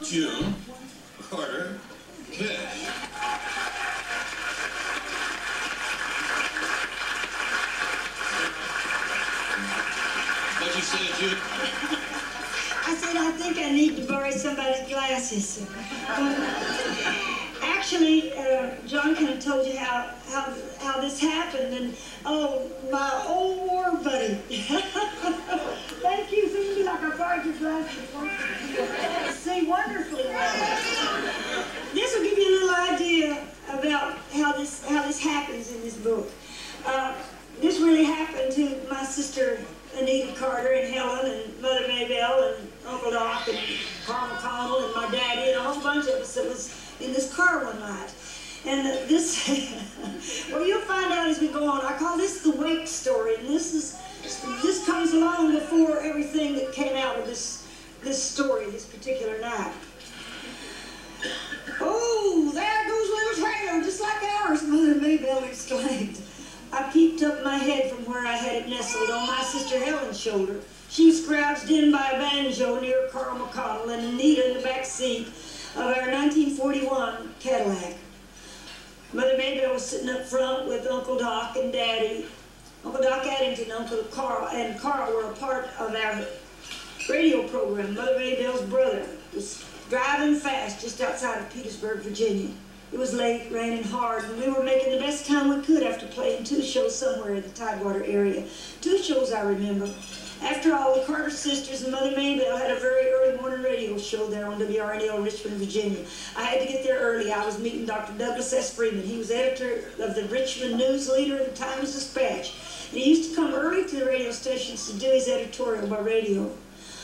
June, Carter, Cash. What'd you say, June? I said, I think I need to borrow somebody's glasses. Actually, John kind of told you how this happened, and oh, my old war buddy. Thank you. Seems like I borrowed your glasses. See wonderfully well. This will give you a little idea about how this happens in this book. This really happened to my sister Anita Carter and Helen and Mother Maybelle and Uncle Doc and Carl McConnell and my daddy and a whole bunch of us that was in this car one night. And this, well, you'll find out as we go on. I call this the wake story, and this comes along before everything that came out of this story, this particular night. Oh, there goes little trailer, just like ours, Mother Maybelle exclaimed. I peeped up my head from where I had it nestled on my sister Helen's shoulder. She was crouched in by a banjo near Carl McConnell and Anita in the back seat of our 1941 Cadillac. Mother Maybelle was sitting up front with Uncle Doc and Daddy. Uncle Doc Addington, Uncle Carl, and Carl were a part of our radio program. Mother Maybelle's brother was driving fast just outside of Petersburg, Virginia. It was late, raining hard, and we were making the best time we could after playing 2 shows somewhere in the Tidewater area. 2 shows I remember. After all, the Carter sisters and Mother Maybelle had a very early morning radio show there on WRNL, Richmond, Virginia. I had to get there early. I was meeting Dr. Douglas S. Freeman. He was editor of the Richmond News Leader and the Times-Dispatch. And he used to come early to the radio stations to do his editorial by radio.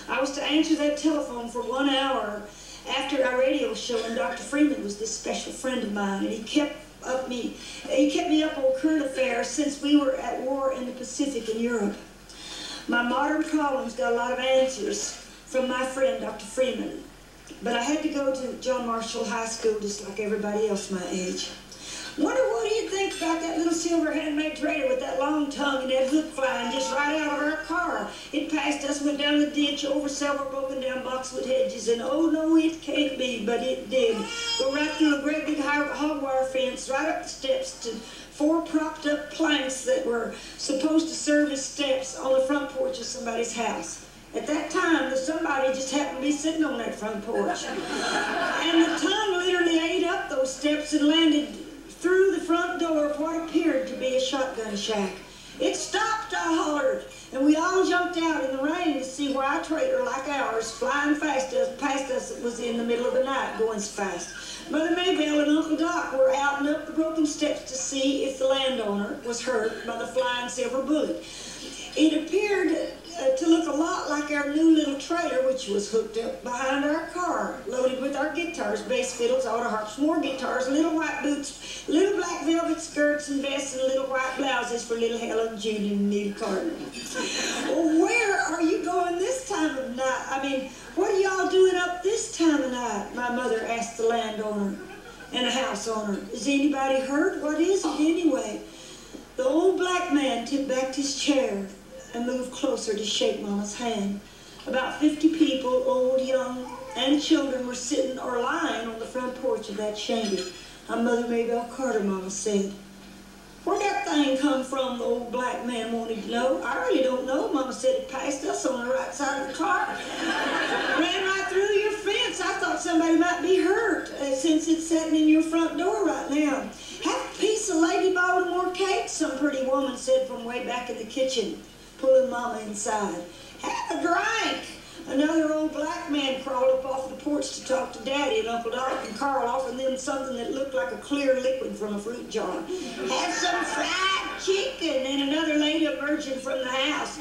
I was to answer that telephone for 1 hour after our radio show, and Dr. Freeman was this special friend of mine, and he kept me up on current affairs since we were at war in the Pacific and Europe. My modern problems got a lot of answers from my friend, Dr. Freeman, but I had to go to John Marshall High School just like everybody else my age. Wonder what do you think about that little silver handmade trailer with that long tongue and that hook flying just right out of our car? It passed us, went down the ditch, over several broken down boxwood hedges, and oh no, it can't be, but it did. Go right through a great big hog wire fence, right up the steps to 4 propped up planks that were supposed to serve as steps on the front porch of somebody's house. At that time, somebody just happened to be sitting on that front porch. And the tongue literally ate up those steps and landed through the front door of what appeared to be a shotgun shack. It stopped, I hollered, and we all jumped out in the rain to see why a trailer like ours, flying past us, was in the middle of the night, going so fast. Mother Maybelle and Uncle Doc were out and up the broken steps to see if the landowner was hurt by the flying silver bullet. It appeared to look a lot like our new little trailer, which was hooked up behind our car, loaded with our guitars, bass fiddles, auto harps, more guitars, little white boots, little black velvet skirts and vests, and little white blouses for little Helen, Judy, and Anita Carter. Well, where are you going this time of night? I mean, what are y'all doing up this time of night? My mother asked the landowner and a house owner. Is anybody hurt? What is it anyway? The old black man tipped back his chair and moved closer to shake Mama's hand. About 50 people, old, young, and children, were sitting or lying on the front porch of that shanty. I'm Mother Maybelle Carter, Mama said. Where'd that thing come from, the old black man wanted to know. I really don't know, Mama said. It passed us on the right side of the car. Ran right through your fence. I thought somebody might be hurt since it's sitting in your front door right now. Have a piece of Lady Baltimore cake, some pretty woman said from way back in the kitchen, pulling Mama inside. Have a drink. Another old black man crawled up off the porch to talk to Daddy and Uncle Doc and Carl, offering them something that looked like a clear liquid from a fruit jar. Have some fried chicken. And another lady emerging from the house.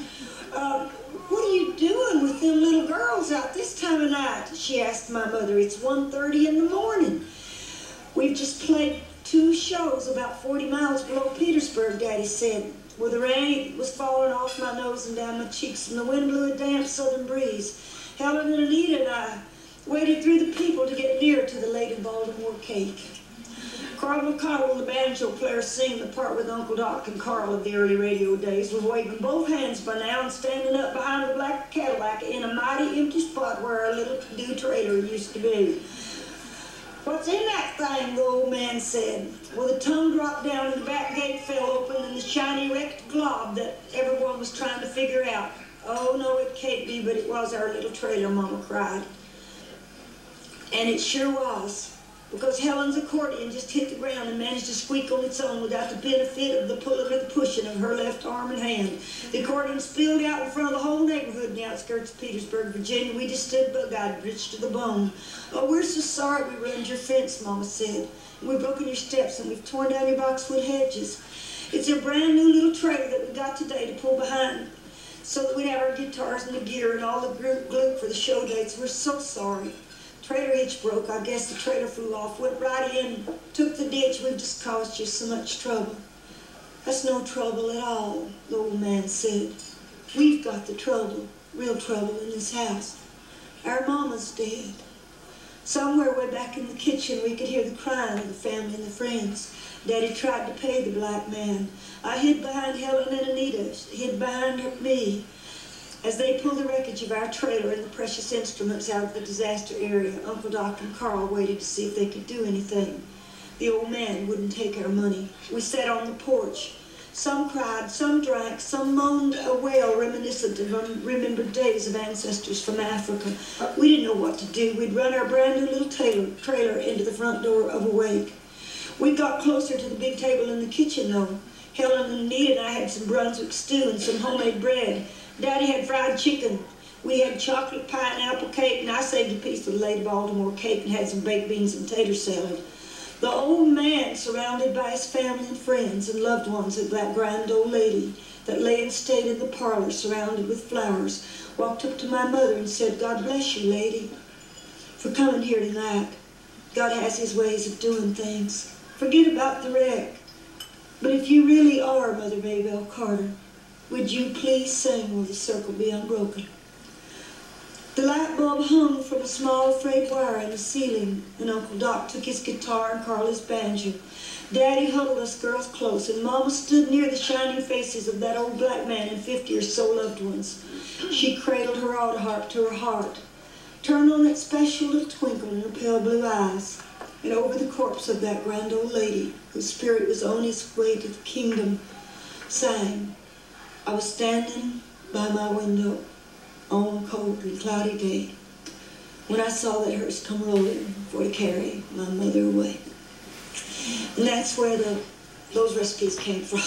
What are you doing with them little girls out this time of night? She asked my mother. It's 1:30 in the morning. We've just played 2 shows about 40 miles below Petersburg, Daddy said. Well, the rain was falling off my nose and down my cheeks, and the wind blew a damp southern breeze. Helen and Anita and I waded through the people to get near to the Lady Baltimore cake. Carl McConnell, the banjo player singing the part with Uncle Doc and Carl of the early radio days, was waving both hands by now and standing up behind the black Cadillac in a mighty empty spot where our little new trailer used to be. "What's in that thing?" the old man said. Well, the tongue dropped down and the back gate fell open and the shiny wrecked glob that everyone was trying to figure out. "Oh, no, it can't be, but it was our little trailer," Mama cried. And it sure was, because Helen's accordion just hit the ground and managed to squeak on its own without the benefit of the pulling or the pushing of her left arm and hand. The accordion spilled out in front of the whole neighborhood in the outskirts of Petersburg, Virginia. We just stood bug-eyed, rich to the bone. "Oh, we're so sorry we ruined your fence," Mama said. "We've broken your steps and we've torn down your boxwood hedges. It's a brand new little trailer that we got today to pull behind so that we'd have our guitars and the gear and all the glue for the show dates. We're so sorry. Trailer hitch broke. I guess the trailer flew off, went right in, took the ditch. We've just caused you so much trouble." "That's no trouble at all," the old man said. "We've got the trouble, real trouble in this house. Our mama's dead." Somewhere way back in the kitchen we could hear the crying of the family and the friends. Daddy tried to pay the black man. I hid behind Helen and Anita, hid behind me, as they pulled the wreckage of our trailer and the precious instruments out of the disaster area. Uncle Doc and Carl waited to see if they could do anything. The old man wouldn't take our money. We sat on the porch. Some cried, some drank, some moaned a wail reminiscent of remembered days of ancestors from Africa. We didn't know what to do. We'd run our brand new little trailer into the front door of a wake. We got closer to the big table in the kitchen, though. Helen and Anita and I had some Brunswick stew and some homemade bread. Daddy had fried chicken. We had chocolate pie and apple cake, and I saved a piece of the Lady Baltimore cake and had some baked beans and tater salad. The old man, surrounded by his family and friends and loved ones of that grand old lady that lay and stayed in the parlor surrounded with flowers, walked up to my mother and said, "God bless you, lady, for coming here tonight. God has his ways of doing things. Forget about the wreck. But if you really are Mother Maybelle Carter, would you please sing 'Will the Circle Be Unbroken'?" The light bulb hung from a small frayed wire in the ceiling, and Uncle Doc took his guitar and Carl his banjo. Daddy huddled us girls close, and Mama stood near the shining faces of that old black man and 50 or so loved ones. She cradled her auto harp to her heart, turned on that special little twinkle in her pale blue eyes, and over the corpse of that grand old lady, whose spirit was on its way to the kingdom, sang, "I was standing by my window on a cold and cloudy day when I saw that hearse come rolling for to carry my mother away." And that's where those recipes came from.